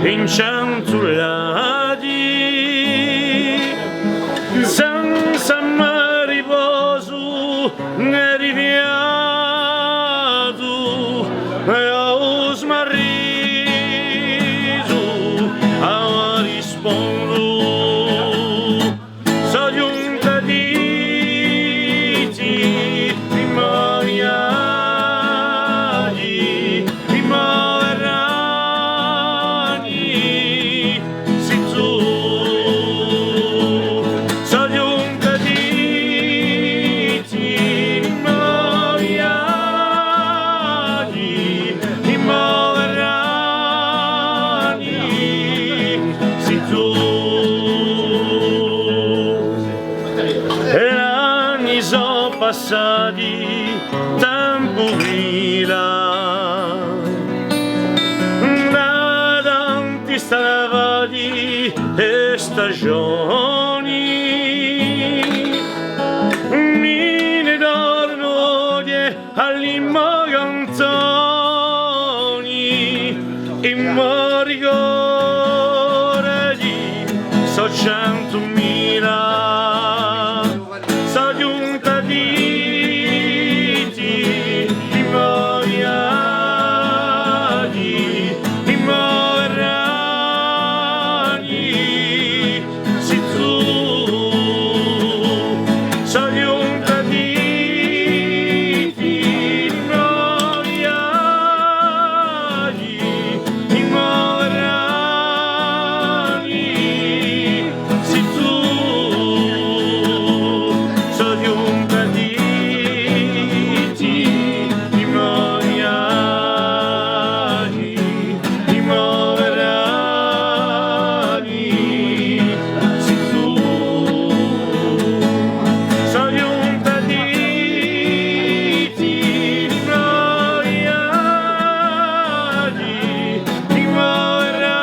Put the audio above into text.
inciantulati, senza mai riposo né ripianto, e ho smarrito a rispondo. So giunta diti rimoriati, rimoverani, si tu. So giunta diti rimoriati, rimoverani, si tu. Anni sono passati, tempo vila, da tanti stati e stagioni, mi ne torno all'immo cantoni, e mi ricordi, so 100.000. So giunta diti rimoriati, rimoverani, si tu. So giunta diti rimoriati, rimoverani, si tu. So giunta diti rimoriati, rimoverani, si tu. So giunta diti rimoriati, rimoverani,